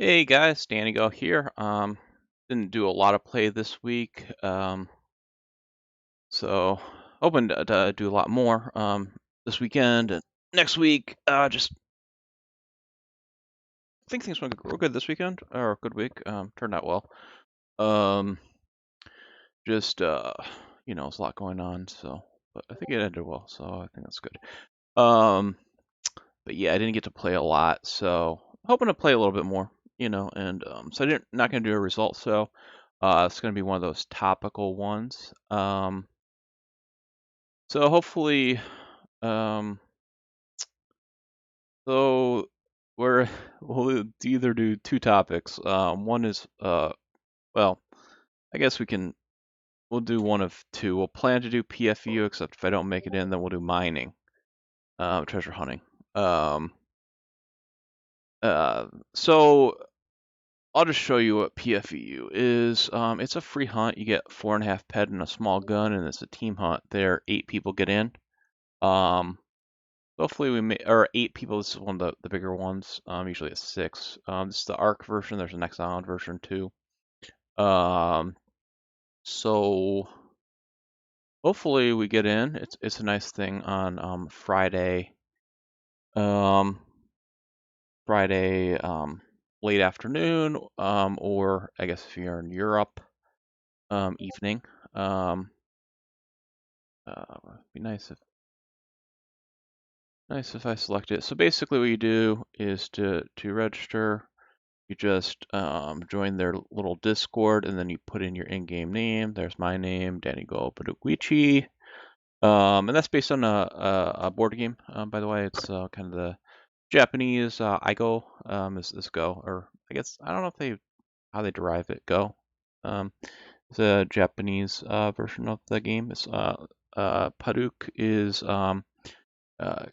Hey guys, Danny Go here. Didn't do a lot of play this week, so hoping to do a lot more this weekend and next week. Just think things went real good this weekend, or a good week. Turned out well. Um, just there's a lot going on, so but I think it ended well, so I think that's good. Um, but yeah, I didn't get to play a lot, so hoping to play a little bit more, and so I didn't not gonna do a result, so it's gonna be one of those topical ones. So hopefully, um, so we're we'll either do two topics. One is well, I guess we'll do one of two. We'll plan to do PFEU, except if I don't make it in, then we'll do mining, treasure hunting. Um, uh, so I'll just show you what PFEU is. It's a free hunt. You get 4.5 ped and a small gun, and it's a team hunt. There, 8 people get in. Um, Hopefully we may, or 8 people. This is one of the bigger ones. Usually it's 6. This is the Arc version. There's an Exiled version too. Um, so hopefully we get in. It's a nice thing on Friday. Um, Friday late afternoon. Or I guess if you're in Europe, evening. Um, it'd be nice if I select it. So basically, what you do is to register. You just join their little Discord, and then you put in your in-game name. There's my name, Danny Go Paduguichi. And that's based on a board game, by the way. It's kind of the Japanese Igo is Go, or I guess I don't know if how they derive it. Go. It's a Japanese version of the game. It's Paduk is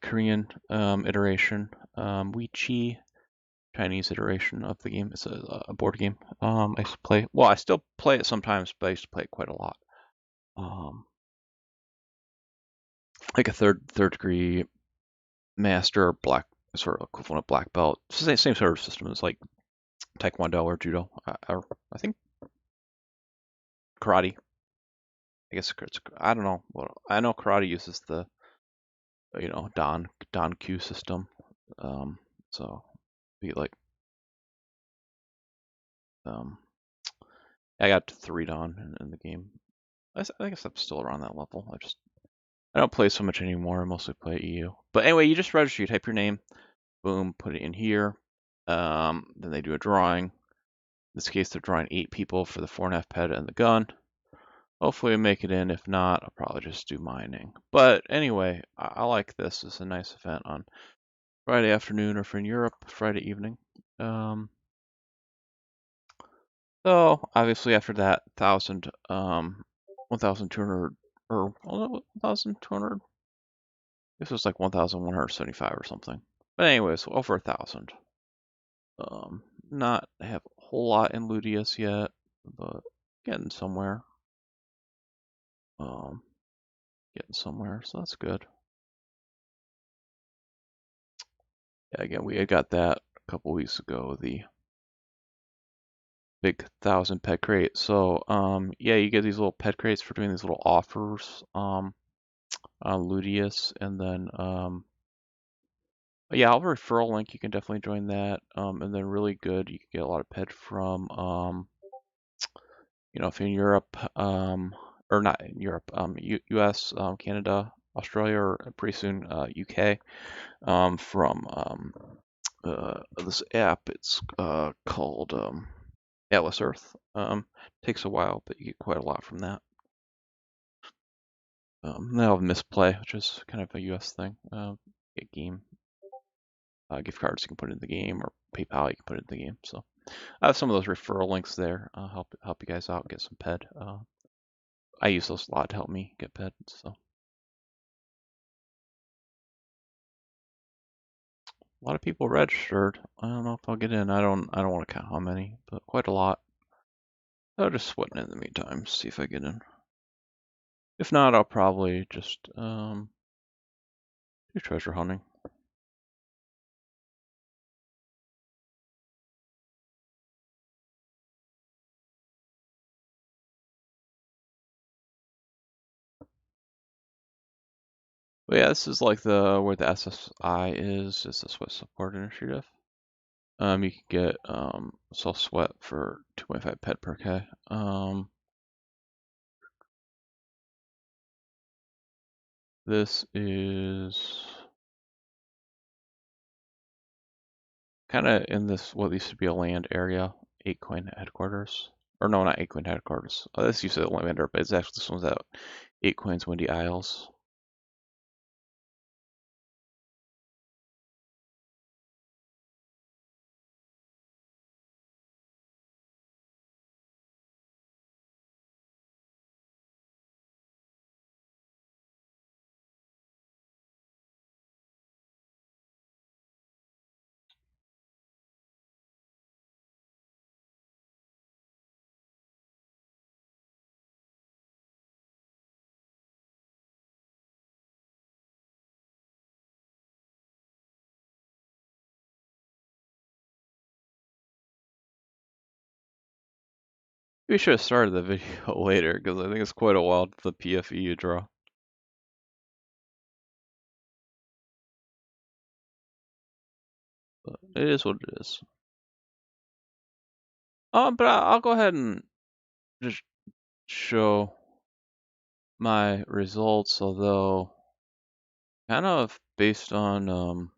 Korean iteration. Wichi Chinese iteration of the game. It's a board game. I used to play. Well, I still play it sometimes, but I used to play it quite a lot. Um, like a third degree master, black sort of equivalent of black belt. It's the same sort of system as like Taekwondo or Judo. I think karate. I guess I don't know. Well, I know karate uses the Dan Q system. Um, so be like um, I got 3 Dan in the game. I guess I'm still around that level. I don't play so much anymore. I mostly play EU. But anyway, you just register. You type your name. Boom. Put it in here. Then they do a drawing. In this case, they're drawing 8 people for the 4.5 ped and the gun. Hopefully, I make it in. If not, I'll probably just do mining. But anyway, I like this. It's a nice event on Friday afternoon, or if you're in Europe, Friday evening. So obviously after that 1,200 or 1,200. This was like 1,175 or something. But anyways, over 1,000. Not have a whole lot in Ludius yet, but getting somewhere. Um, Getting somewhere, so that's good. Yeah, again, we had got that a couple weeks ago, the big 1,000 pet crate. So, yeah, you get these little pet crates for doing these little offers, on Ludius, and then, yeah, I'll have a referral link. You can definitely join that. And then really good, you can get a lot of pet from, if you're in Europe, or not in Europe, US, Canada, Australia, or pretty soon UK, from this app. It's called Atlas Earth. Takes a while, but you get quite a lot from that. They have Misplay, which is kind of a US thing. Get game gift cards you can put in the game, or PayPal you can put in the game. So I have some of those referral links there. Help you guys out, get some ped. I use those a lot to help me get ped. So a lot of people registered. I don't know if I'll get in. I don't want to count how many, but quite a lot. I'll just sweat in the meantime, see if I get in. If not, I'll probably just do treasure hunting. But yeah, this is like the where the SSI is. It's the Sweat Support Initiative. You can get self sweat for 2.5 pet per K. This is kind of in this what used to be a land area, 8 coin headquarters. Or no, not 8 coin headquarters. This used to be a land area, but it's actually this one's at 8 coins Windy Isles. We should have started the video later because I think it's quite a while to the PFEU draw. But it is what it is. But I'll go ahead and just show my results, although kind of based on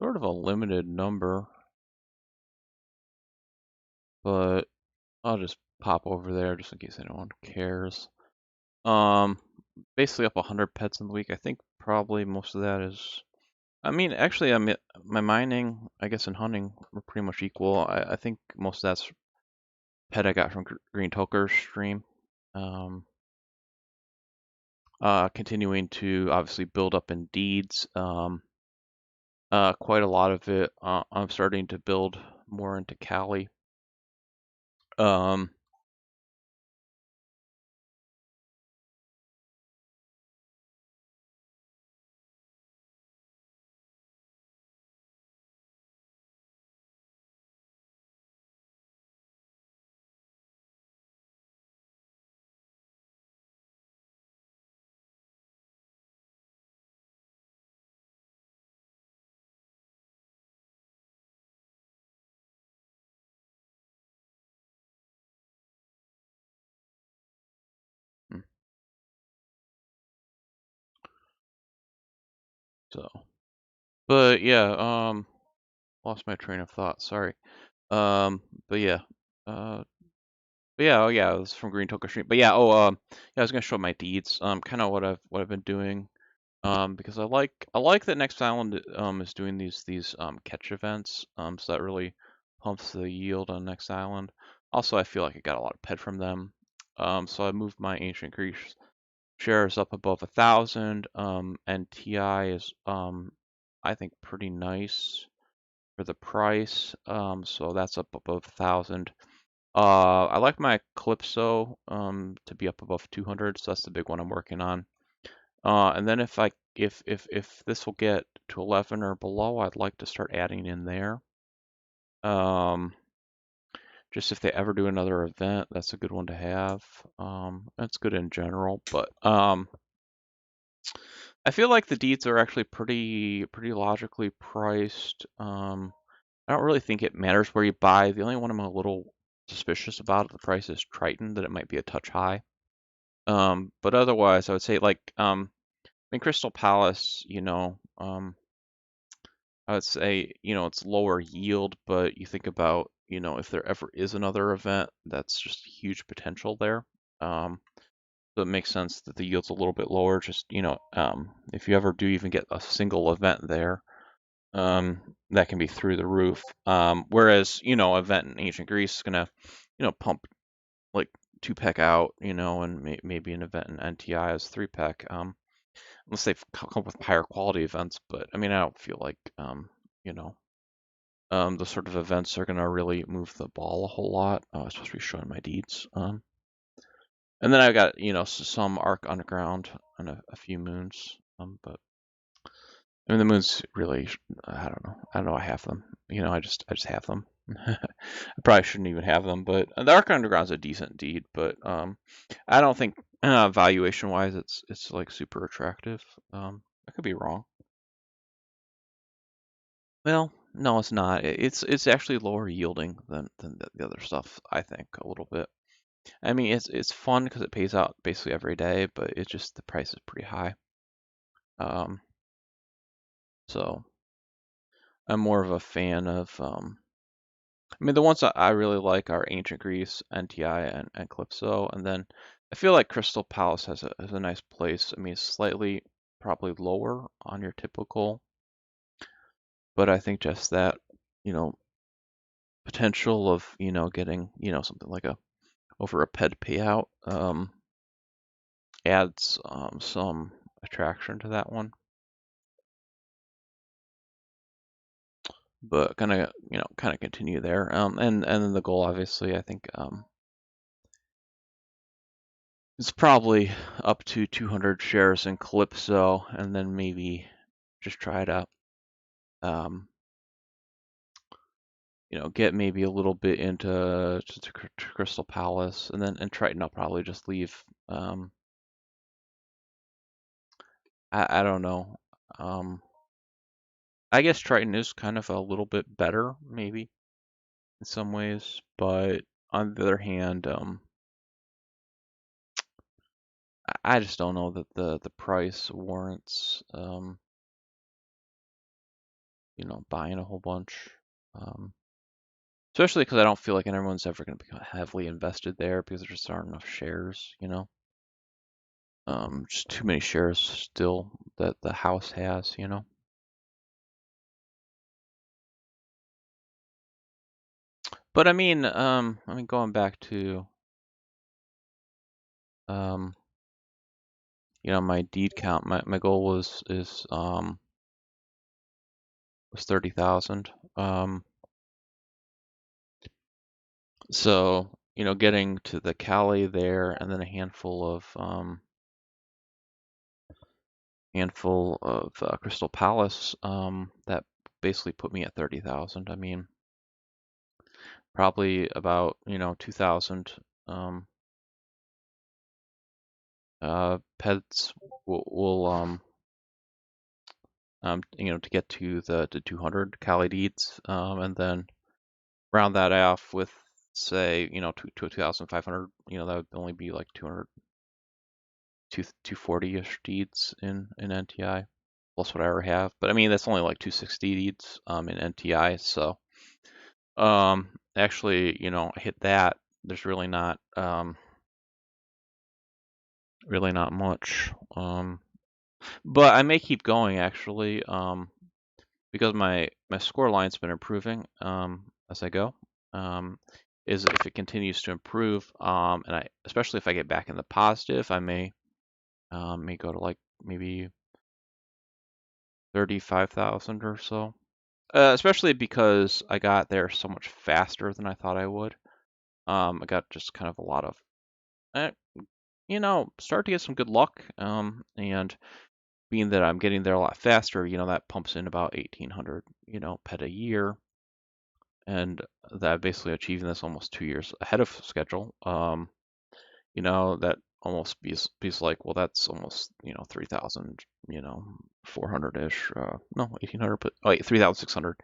sort of a limited number, but I'll just pop over there just in case anyone cares. Um, Basically up 100 pets in the week. I think probably most of that is. I mean, actually, my mining, I guess, and hunting were pretty much equal. I think most of that's pet I got from Green Toker's stream. Um, Continuing to obviously build up in deeds. Quite a lot of it. I'm starting to build more into Cali. Um, hmm, so, but yeah, lost my train of thought. Sorry. But yeah, uh, but yeah, oh yeah, it was from Green Toker stream. But yeah, yeah, I was gonna show my deeds. Kind of what I've been doing. Because I like that Next Island is doing these catch events. So that really pumps the yield on Next Island. Also, I feel like I got a lot of pet from them. So I moved my Ancient Greece shares up above 1,000. And TI is I think pretty nice for the price. So that's up above 1,000. I like my Calypso to be up above 200. So that's the big one I'm working on. And then if this will get to 11 or below, I'd like to start adding in there. Um, just if they ever do another event, that's a good one to have. That's good in general, but I feel like the deeds are actually pretty logically priced. I don't really think it matters where you buy. The only one I'm a little suspicious about the price is Triton, that it might be a touch high. But otherwise, I would say like in Crystal Palace, I would say, it's lower yield, but you think about, if there ever is another event, that's just huge potential there. So it makes sense that the yield's a little bit lower. Just, if you ever do even get a single event there, that can be through the roof. Whereas, event in ancient Greece is gonna, pump like 2 pack out, and maybe an event in NTI is 3 pack. Unless they've come up with higher quality events, but I mean, I don't feel like, you know, the sort of events are gonna really move the ball a whole lot. I was supposed to be showing my deeds. And then I've got, some Arc Underground and a few moons. But I mean, the moons really, I don't know. I don't know. I have them. I just have them. I probably shouldn't even have them, but the Arc Underground's a decent deed. But I don't think Valuation wise, it's like super attractive. I could be wrong. Well, no, it's not. It's actually lower yielding than the other stuff, I think, a little bit. I mean, it's fun because it pays out basically every day, but it's just the price is pretty high. Um, so I'm more of a fan of I mean, the ones that I really like are Ancient Greece, NTI, and Calypso, and then I feel like Crystal Palace has a nice place. I mean, it's slightly probably lower on your typical, but I think just that, you know, potential of, getting, something like a over a ped payout adds some attraction to that one. But gonna, kind of continue there. And then the goal, obviously, I think it's probably up to 200 shares in Calypso, and then maybe just try to, um, get maybe a little bit into to Crystal Palace, and then Triton. I'll probably just leave. I don't know. Um, I guess Triton is kind of a little bit better, maybe in some ways, but on the other hand, I just don't know that the price warrants, buying a whole bunch. Um, Especially because I don't feel like everyone's ever going to be heavily invested there because there just aren't enough shares. Just too many shares still that the house has. But I mean, going back to, um, my deed count, my goal was 30,000. So, getting to the Cali there and then a handful of Crystal Palace, that basically put me at 30,000. I mean, probably about 2,000 um, pets will to get to the 200 Cali deeds, and then round that off with, say, 2,500. That would only be like 240-ish deeds in NTI, plus what I already have. But I mean, that's only like 260 deeds in NTI. So actually, I hit that. There's really not much. But I may keep going actually, because my score line's been improving as I go. Is if it continues to improve, and especially if I get back in the positive, I may go to like maybe 35,000 or so. Especially because I got there so much faster than I thought I would. I got just kind of a lot of, uh, start to get some good luck. And being that I'm getting there a lot faster, that pumps in about 1,800, pet a year, and that basically achieving this almost 2 years ahead of schedule. That almost be like, well, that's almost 3,000, 400-ish, no, 1,800, but oh, wait, 3,600.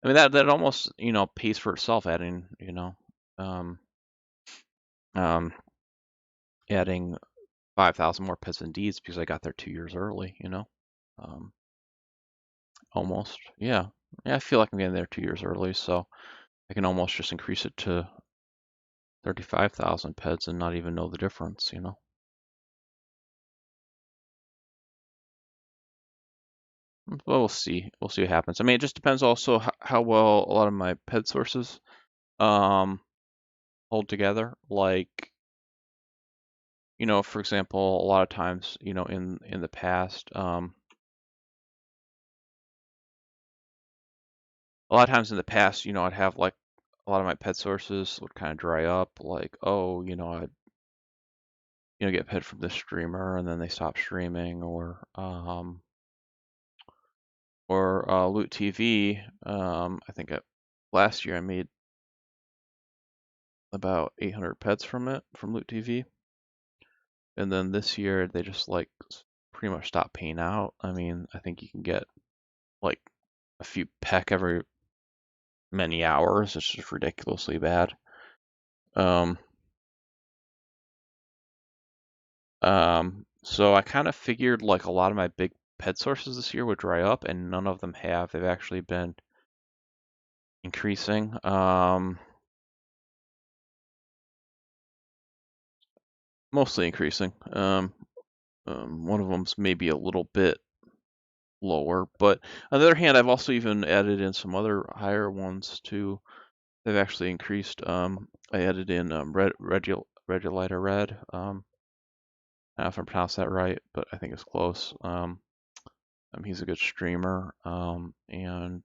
I mean that almost pays for itself, um, um, adding 5,000 more pets and deeds because I got there 2 years early. Um, Almost, yeah. Yeah, I feel like I'm getting there 2 years early, so I can almost just increase it to 35,000 pets and not even know the difference. Well, we'll see. We'll see what happens. I mean, it just depends also how well a lot of my pet sources um hold together. Like, for example, a lot of times, in the past, I'd have like a lot of my pet sources would kind of dry up. Like, oh, I'd get pet from this streamer and then they stop streaming, or Loot TV. I think last year I made about 800 pets from Loot TV. and then this year they just like pretty much stopped paying out. I mean, I think you can get like a few peck every many hours. It's just ridiculously bad. Um, so I kind of figured like a lot of my big pet sources this year would dry up, and none of them have. They've actually been increasing. Mostly increasing. One of them's maybe a little bit lower, but on the other hand, I've also even added in some other higher ones too. They've actually increased. I added in Regulator Red. I don't know if I'm pronouncing that right, but I think it's close. He's a good streamer. And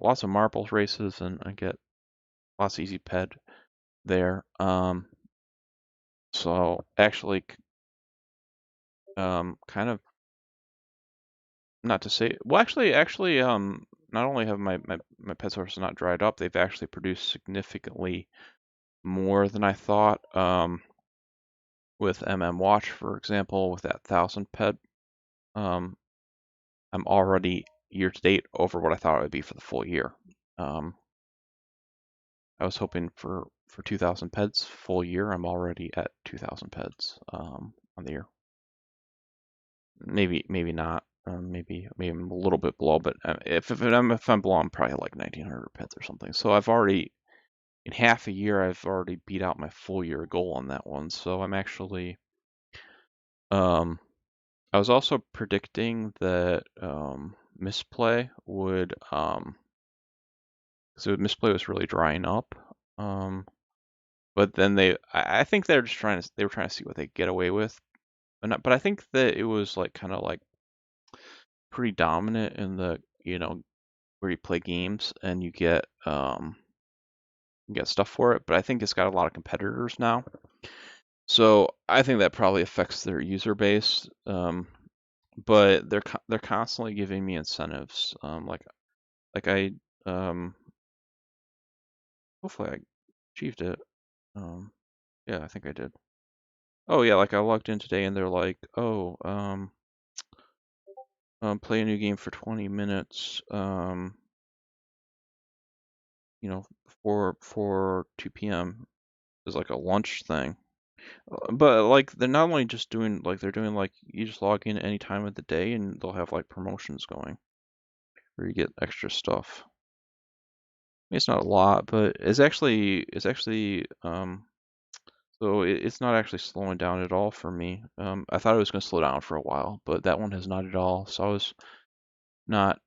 lots of marbles races, and I get lots of easy ped there. So actually, kind of not to say, well, actually, not only have my pet sources not dried up, they've actually produced significantly more than I thought. With Watch, for example, with that 1,000 ped, um, I'm already year to date over what I thought it would be for the full year. I was hoping for 2,000 peds full year. I'm already at 2,000 peds on the year. Maybe not. Maybe I'm a little bit below, but if I'm below, I'm probably like 1,900 peds or something. So I've already in half a year I've already beat out my full year goal on that one. So I'm actually I was also predicting that misplay would so misplay was really drying up. But then I think they were trying to see what they could get away with. But I think that it was like kind of like pretty dominant in the where you play games and you get stuff for it. But I think it's got a lot of competitors now, so I think that probably affects their user base. But they're constantly giving me incentives. Like I hopefully I achieved it. Um, yeah, I think I did. Oh yeah, like I logged in today and they're like, oh, play a new game for 20 minutes. For 2 p.m. is like a lunch thing. But like they're not only just doing like they're doing like you just log in any time of the day and they'll have like promotions going where you get extra stuff. I mean, it's not a lot, but it's actually so it's not actually slowing down at all for me. I thought it was going to slow down for a while, but that one has not at all. So I was not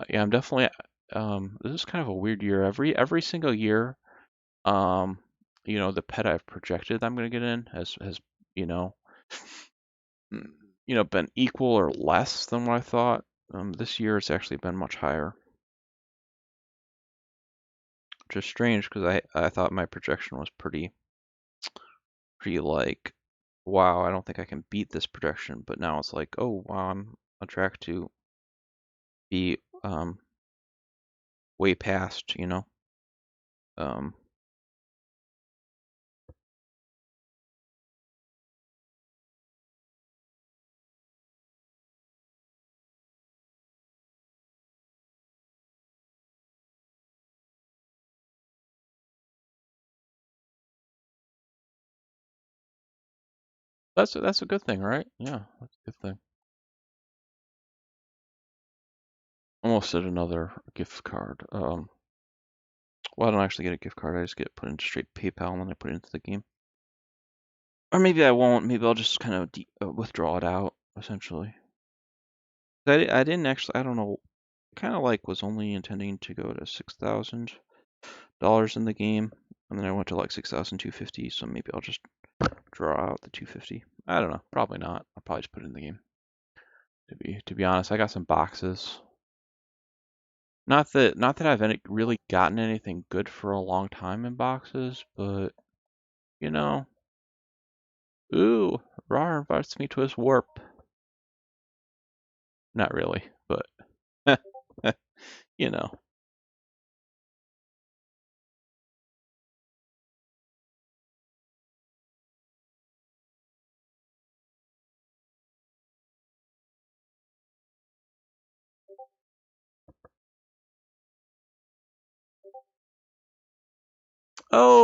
yeah, I'm definitely this is kind of a weird year. Every single year, um, the pet I've projected I'm going to get in has you know mm, been equal or less than what I thought. This year it's actually been much higher, which is strange because I thought my projection was pretty like, wow, I don't think I can beat this projection. But now it's like, oh wow, I'm on track to be way past. Um, that's a good thing, right? Yeah, that's a good thing. Almost said another gift card. Well, I don't actually get a gift card. I just get put into straight PayPal and then I put it into the game. Or maybe I won't. Maybe I'll just kind of withdraw it out, essentially. I didn't actually, I don't know, kind of like was only intending to go to $6,000 in the game. And then I went to like 6,250, so maybe I'll just draw out the 250. I don't know. Probably not. I'll probably just put it in the game. To be honest, I got some boxes. Not that I've really gotten anything good for a long time in boxes, but you know, ooh, Rar invites me to his warp. Not really, but you know.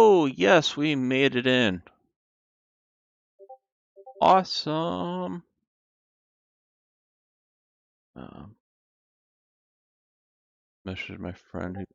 Oh, yes, we made it in. Awesome. Message my friend who,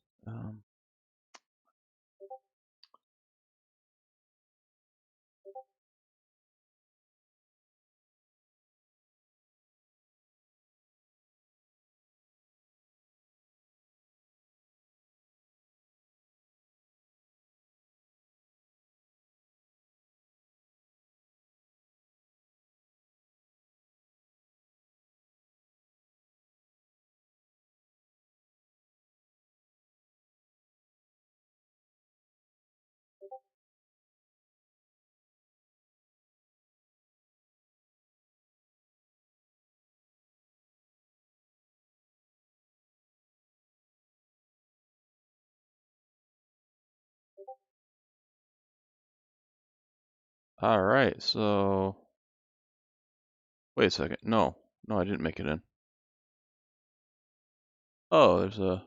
all right, so wait a second. No, I didn't make it in. Oh, there's a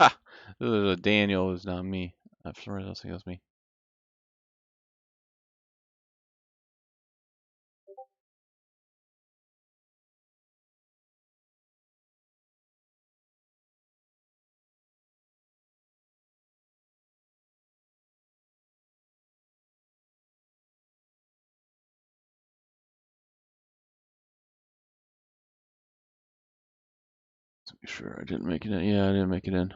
ha. There's a Daniel who's not me. For some reason, I think that's me. Let's be sure I didn't make it in. Yeah, I didn't make it in.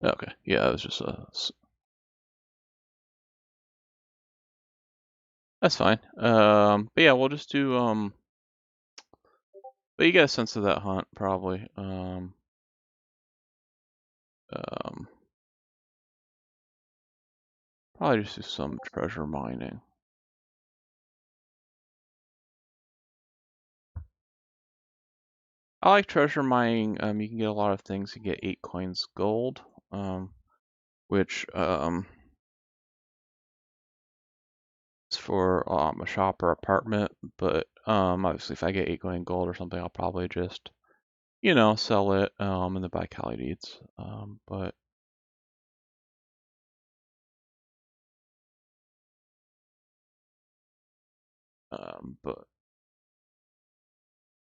Okay. Yeah, it was just that's fine. But yeah, we'll just do but you get a sense of that hunt probably. Probably just do some treasure mining. I like treasure mining. You can get a lot of things. You get 8 coins gold, which is for a shop or apartment. But obviously, if I get 8 coin gold or something, I'll probably just sell it and then buy Cali deeds. But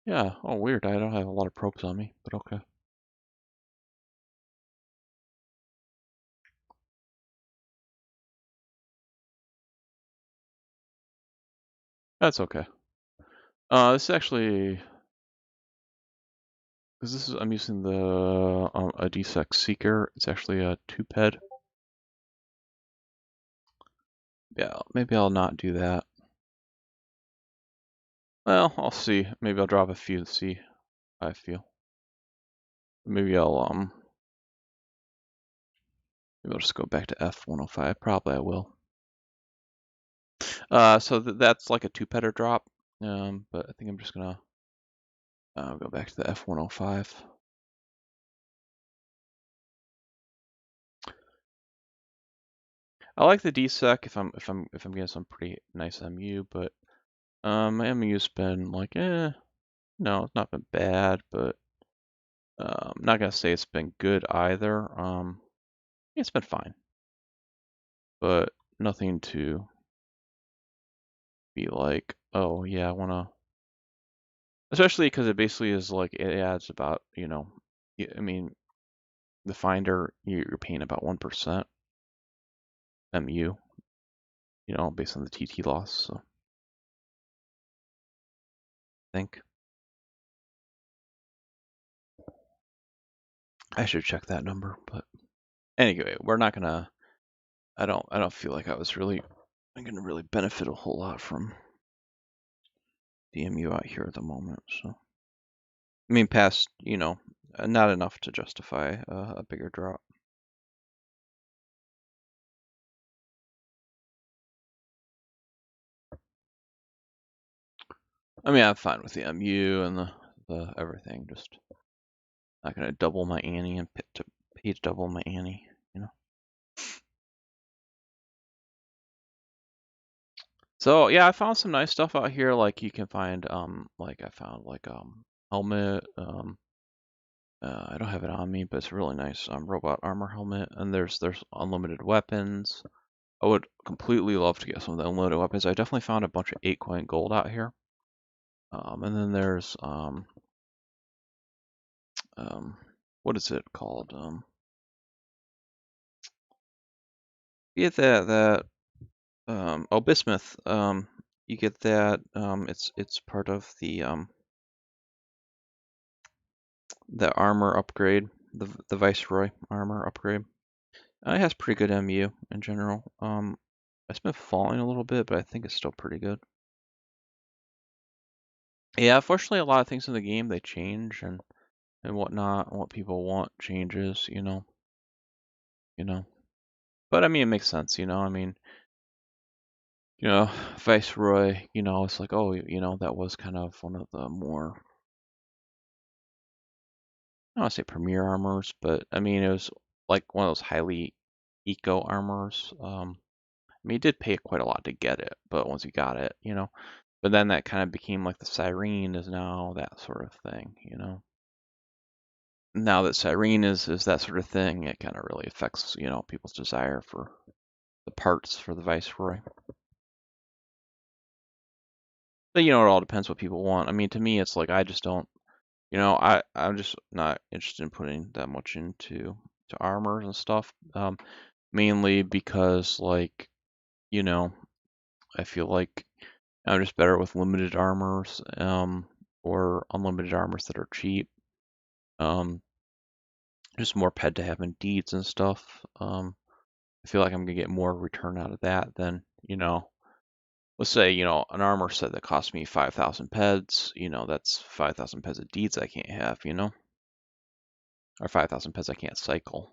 yeah. Oh, weird. I don't have a lot of probes on me, but okay. That's okay. This is actually because I'm using the a DSEC Seeker. It's actually a 2-ped. Yeah, maybe I'll not do that. Well, I'll see. Maybe I'll drop a few to see how I feel. Maybe I'll just go back to F105. Probably I will. So that's like a 2-pedder drop. But I think I'm just gonna go back to the F105. I like the DSEC if I'm getting some pretty nice MU, but my MU's been like no, it's not been bad, but I'm not gonna say it's been good either. It's been fine, but nothing to be like, oh yeah, I wanna. Especially because it basically is like it adds about I mean the finder you're paying about 1% MU, based on the TT loss. So I think I should check that number, but anyway, we're not gonna. I don't feel like I'm gonna really benefit a whole lot from the MU out here at the moment. So I mean, past not enough to justify a bigger drop. I mean, I'm fine with the MU and the everything. Just not gonna double my ante and pay to double my ante. So yeah, I found some nice stuff out here. Like you can find like I found like helmet. I don't have it on me, but it's a really nice robot armor helmet. And there's unlimited weapons. I would completely love to get some of the unlimited weapons. I definitely found a bunch of 8 coin gold out here. And then there's um what is it called? You get that bismuth. You get that. It's part of the armor upgrade, the Viceroy armor upgrade. It has pretty good MU in general. It's been falling a little bit, but I think it's still pretty good. Yeah, fortunately, a lot of things in the game they change and whatnot, and what people want changes, you know. But I mean, it makes sense, I mean, Viceroy, it's like, oh, that was kind of one of the more, I don't want to say premier armors, but I mean, it was like one of those highly eco armors. I mean, you did pay quite a lot to get it, but once you got it, but then that kind of became like the Cyrene is now that sort of thing. Now that Cyrene is that sort of thing, it kind of really affects, people's desire for the parts for the Viceroy. But it all depends what people want. I mean, to me, it's like I just don't, I'm just not interested in putting that much to armors and stuff. Mainly because like, you know, I feel like I'm just better with limited armors, or unlimited armors that are cheap. Um, just more ped to have in deeds and stuff. I feel like I'm gonna get more return out of that than, let's say, an armor set that costs me 5,000 peds, that's 5,000 peds of deeds I can't have, or 5,000 peds I can't cycle.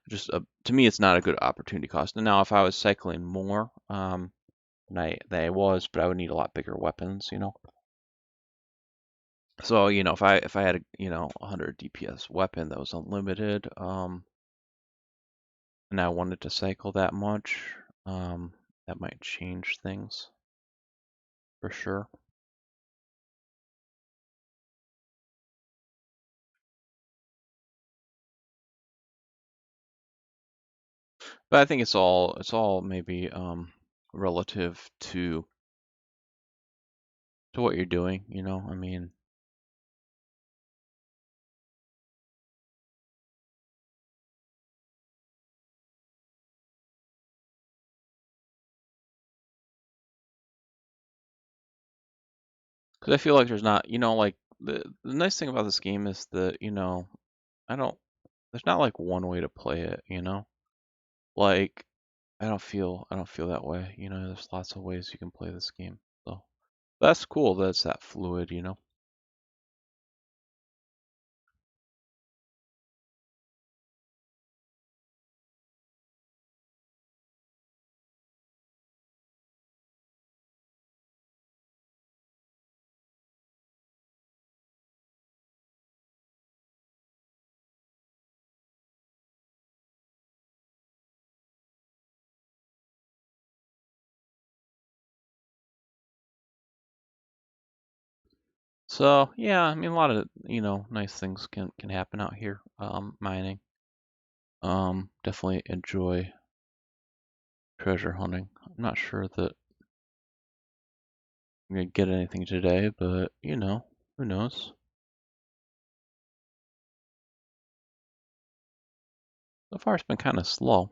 Just to me, it's not a good opportunity cost. And now, if I was cycling more, than I was, but I would need a lot bigger weapons. So, if I had a, 100 DPS weapon that was unlimited, and I wanted to cycle that much, that might change things for sure. But I think it's all maybe relative to what you're doing. I mean, because I feel like there's not, like the nice thing about this game is that, I don't there's not like one way to play it. Like I don't feel that way. There's lots of ways you can play this game. So that's cool that it's that fluid. So yeah, I mean a lot of, nice things can happen out here. Mining. Definitely enjoy treasure hunting. I'm not sure that I'm gonna get anything today, but who knows? So far it's been kind of slow.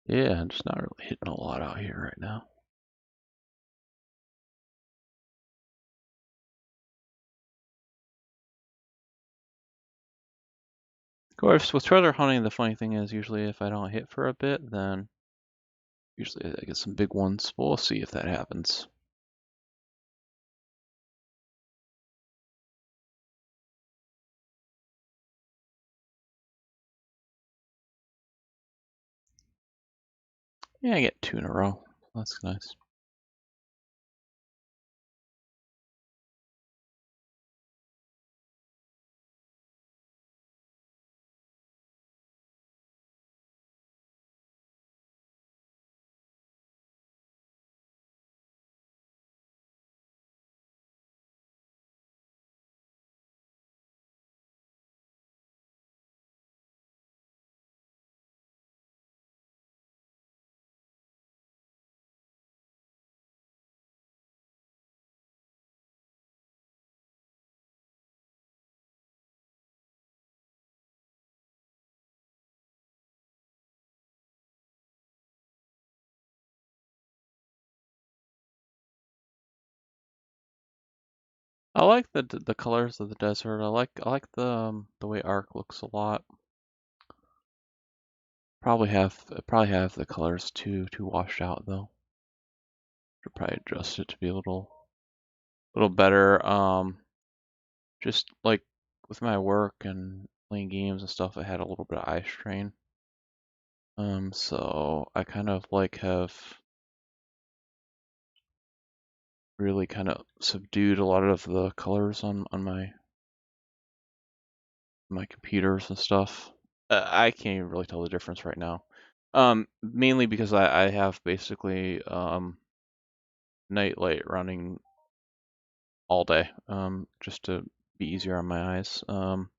Yeah, I'm just not really hitting a lot out here right now. Of course, with treasure hunting, the funny thing is usually if I don't hit for a bit, then usually I get some big ones. But we'll see if that happens. Yeah, I get 2 in a row. That's nice. I like the colors of the desert. I like the way Ark looks a lot. Probably have the colors too washed out though. Should probably adjust it to be a little better. Just like with my work and playing games and stuff, I had a little bit of eye strain. So I kind of like have really kind of subdued a lot of the colors on my computers and stuff. I can't even really tell the difference right now. Mainly because I have basically night light running all day, just to be easier on my eyes. And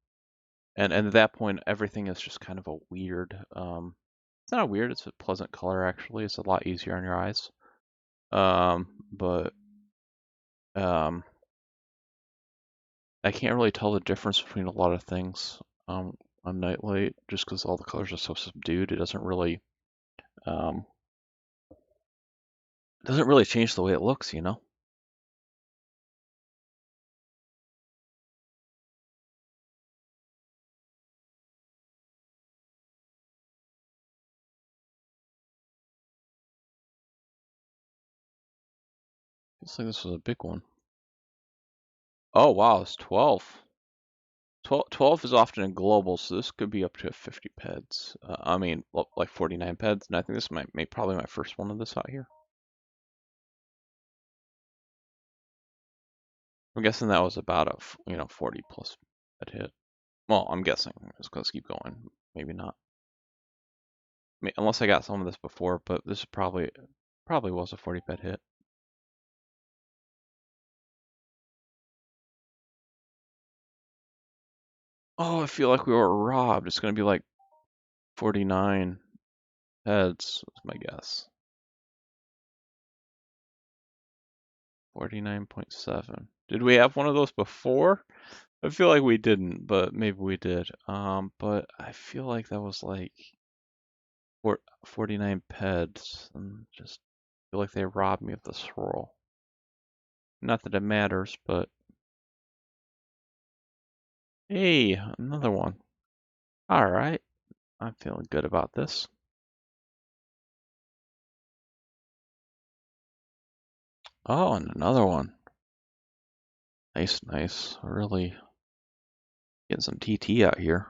at that point, everything is just kind of a weird. It's not weird. It's a pleasant color actually. It's a lot easier on your eyes. But um, I can't really tell the difference between a lot of things on night light just because all the colors are so subdued. Um, it doesn't really change the way it looks, you know. Looks like this was a big one. Oh wow, it's 12. 12 is often in global, so this could be up to 50 peds. I mean, like 49 peds, and I think this might probably my first one of this out here. I'm guessing that was about a 40 plus ped hit. Well, I'm guessing. Let's keep going. Maybe not. Unless I got some of this before, but this is probably was a 40 ped hit. Oh, I feel like we were robbed. It's gonna be like 49 peds, is my guess. 49.7. Did we have one of those before? I feel like we didn't, but maybe we did. But I feel like that was like 49 peds, and just feel like they robbed me of the swirl. Not that it matters, but hey, another one. All right, I'm feeling good about this. Oh, and another one. Nice, nice. Really getting some TT out here.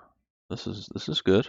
This is good.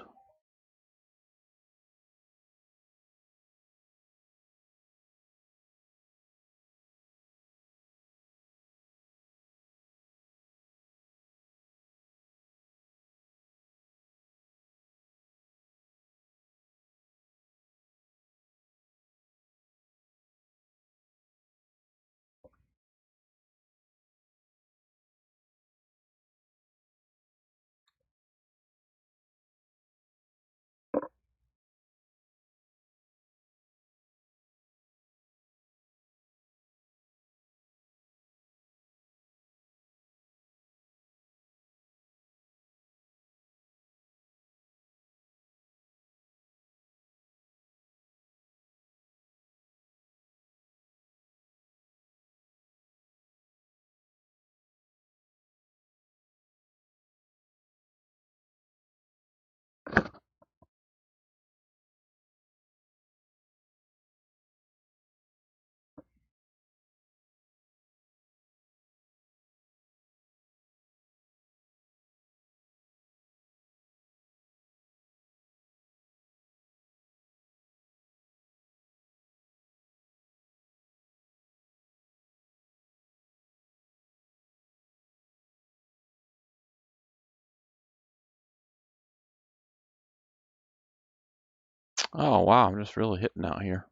Oh wow, I'm just really hitting out here.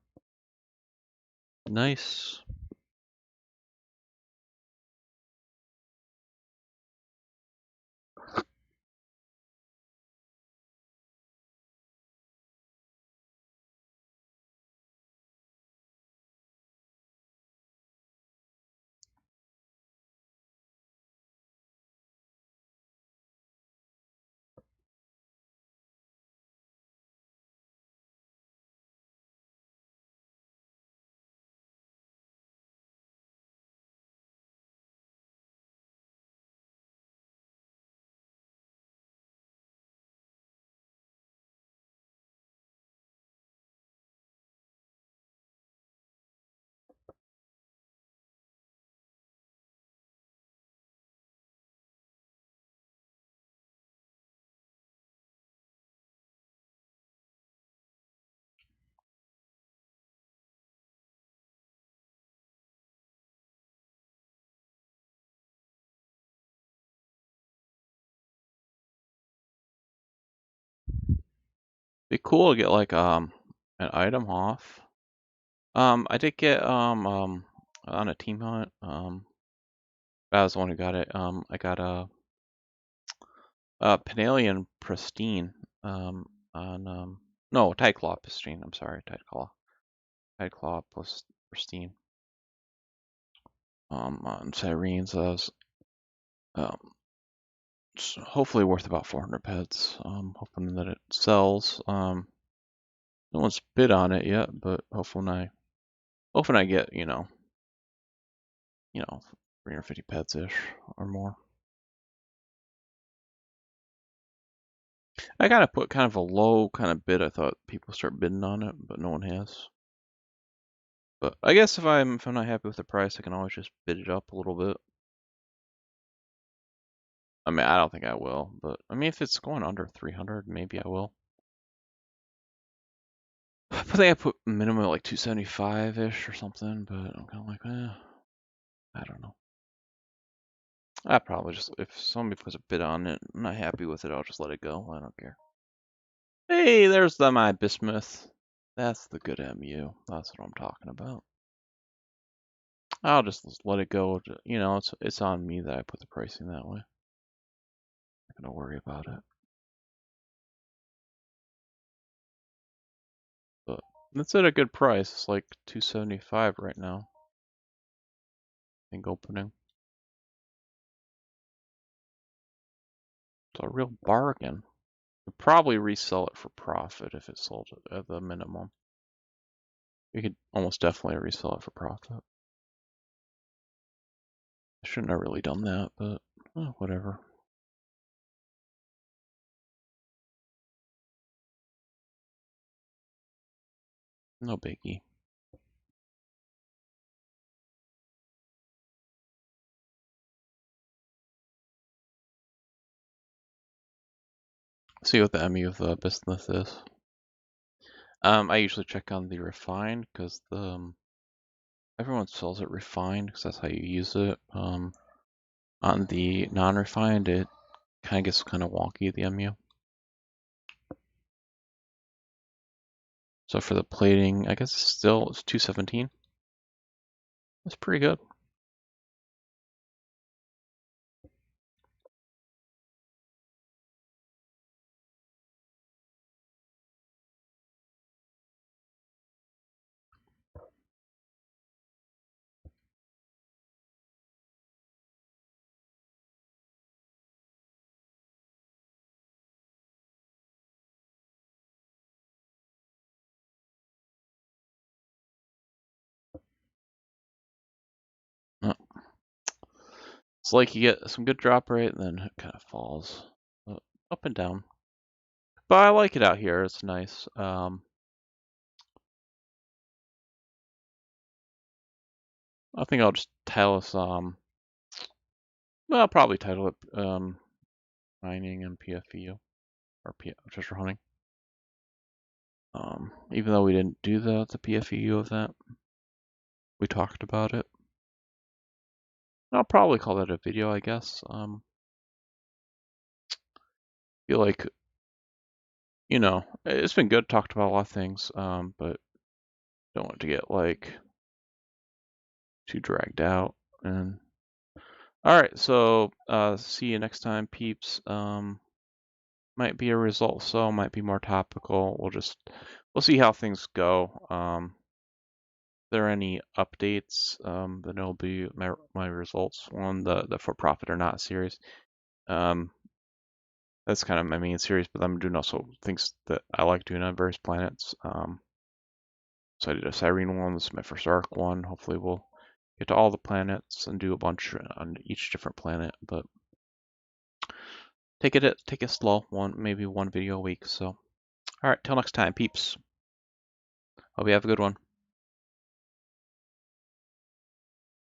Nice. Be cool to get like an item off. I did get on a team hunt. I was the one who got it. I got a Penalian Pristine. On no Tideclaw Pristine. I'm sorry, Tideclaw plus Pristine. On Sirens. Um, it's hopefully worth about 400 pets. Hoping that it sells. No one's bid on it yet, but hoping I get, 350 pets ish or more. I kind of put kind of a low kind of bid. I thought people start bidding on it, but no one has. But I guess if I'm not happy with the price, I can always just bid it up a little bit. I mean, I don't think I will, but I mean, if it's going under 300, maybe I will. I think I put minimum like 275-ish or something, but I'm kind of like, I don't know. I probably just, if somebody puts a bid on it, I'm not happy with it, I'll just let it go. I don't care. Hey, there's my bismuth. That's the good MU. That's what I'm talking about. I'll just let it go. It's on me that I put the pricing that way. I'm not gonna worry about it. But it's at a good price. It's like 275 right now. I think opening. It's a real bargain. We'd probably resell it for profit if it sold at the minimum. We could almost definitely resell it for profit. I shouldn't have really done that, but whatever. No biggie. See what the MU of the bismuth is. I usually check on the refined because everyone sells it refined because that's how you use it. On the non-refined, it kind of gets kind of wonky, the MU. So for the plating, I guess it's 217. That's pretty good. Uh, It's like you get some good drop rate, and then it kind of falls up and down. But I like it out here. It's nice. I think I'll just title this. Well, I'll probably title it mining and PFEU or treasure hunting. Even though we didn't do the PFEU of that, we talked about it. I'll probably call that a video, I guess. Feel like it's been good. Talked about a lot of things, but don't want to get like too dragged out. And all right, so see you next time, peeps. Might be a result, so might be more topical. We'll see how things go. If there are any updates, then it'll be my results on the for profit or not series. That's kind of my main series, but I'm doing also things that I like doing on various planets. So I did a Cyrene one. This is my first Arc one. Hopefully we'll get to all the planets and do a bunch on each different planet. But take it slow. Maybe one video a week. So all right, till next time, peeps. Hope you have a good one.